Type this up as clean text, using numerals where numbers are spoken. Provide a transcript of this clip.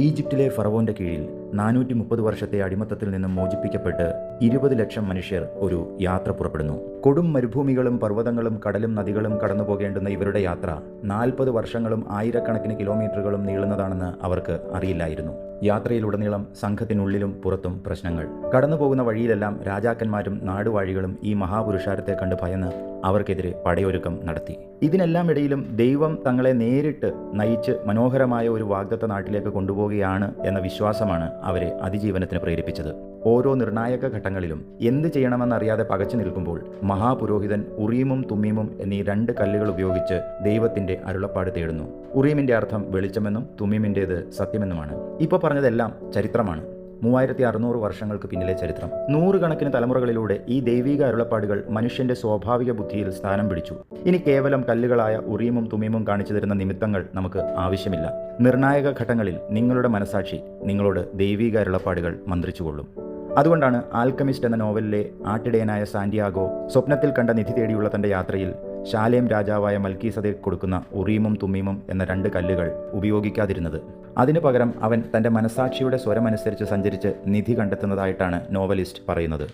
ഈജിപ്തിലെ ഫറവോന്റെ കീഴിൽ 430 വർഷത്തെ അടിമത്തത്തിൽ നിന്നും മോചിപ്പിക്കപ്പെട്ട് 20 ലക്ഷം മനുഷ്യർ ഒരു യാത്ര പുറപ്പെടുന്നു. കൊടും മരുഭൂമികളും പർവ്വതങ്ങളും കടലും നദികളും കടന്നു പോകേണ്ടുന്ന ഇവരുടെ യാത്ര 40 വർഷങ്ങളും ആയിരക്കണക്കിന് കിലോമീറ്ററുകളും നീളുന്നതാണെന്ന് അവർക്ക് അറിയില്ലായിരുന്നു. യാത്രയിലുടനീളം സംഘത്തിനുള്ളിലും പുറത്തും പ്രശ്നങ്ങൾ. കടന്നുപോകുന്ന വഴിയിലെല്ലാം രാജാക്കന്മാരും നാടുവാഴികളും ഈ മഹാപുരുഷാരത്തെ കണ്ട് ഭയന്ന് അവർക്കെതിരെ പടയൊരുക്കം നടത്തി. ഇതിനെല്ലാം ഇടയിലും ദൈവം തങ്ങളെ നേരിട്ട് നയിച്ച് മനോഹരമായ ഒരു വാഗ്ദത്ത നാട്ടിലേക്ക് കൊണ്ടുപോവുകയാണ് എന്ന വിശ്വാസമാണ് അവരെ അതിജീവനത്തിന് പ്രേരിപ്പിച്ചത്. ഓരോ നിർണായക ഘട്ടങ്ങളിലും എന്ത് ചെയ്യണമെന്നറിയാതെ പകച്ചു നിൽക്കുമ്പോൾ മഹാപുരോഹിതൻ ഉറീമും തുമ്മീമും എന്നീ 2 കല്ലുകൾ ഉപയോഗിച്ച് ദൈവത്തിന്റെ അരുളപ്പാട് തേടുന്നു. ഉറീമിന്റെ അർത്ഥം വെളിച്ചമെന്നും തുമ്മീമിൻ്റേത് സത്യമെന്നുമാണ്. ഇപ്പോൾ പറഞ്ഞതെല്ലാം ചരിത്രമാണ്. 3600 വർഷങ്ങൾക്ക് പിന്നിലെ ചരിത്രം. 100 കണക്കിന് തലമുറകളിലൂടെ ഈ ദൈവിക അരുളപ്പാടുകൾ മനുഷ്യന്റെ സ്വാഭാവിക ബുദ്ധിയിൽ സ്ഥാനം പിടിച്ചു. ഇനി കേവലം കല്ലുകളായ ഉറീമും തുമ്മീമും കാണിച്ചു തരുന്ന നിമിത്തങ്ങൾ നമുക്ക് ആവശ്യമില്ല. നിർണായക ഘട്ടങ്ങളിൽ നിങ്ങളുടെ മനസാക്ഷി നിങ്ങളോട് ദൈവിക അരുളപ്പാടുകൾ മന്ത്രിച്ചുകൊള്ളും. അതുകൊണ്ടാണ് ആൽക്കമിസ്റ്റ് എന്ന നോവലിലെ ആട്ടിടയനായ സാന്റിയാഗോ സ്വപ്നത്തിൽ കണ്ട നിധി തേടിയുള്ള തന്റെ യാത്രയിൽ ശാലേം രാജാവായ മൽക്കീസദേക്ക് കൊടുക്കുന്ന ഉറീമും തുമ്മീമും എന്ന 2 കല്ലുകൾ ഉപയോഗിക്കാതിരുന്നത്. അതിനു പകരം അവൻ തന്റെ മനസാക്ഷിയുടെ സ്വരമനുസരിച്ച് സഞ്ചരിച്ച് നിധി കണ്ടെത്തുന്നതായിട്ടാണ് നോവലിസ്റ്റ് പറയുന്നത്.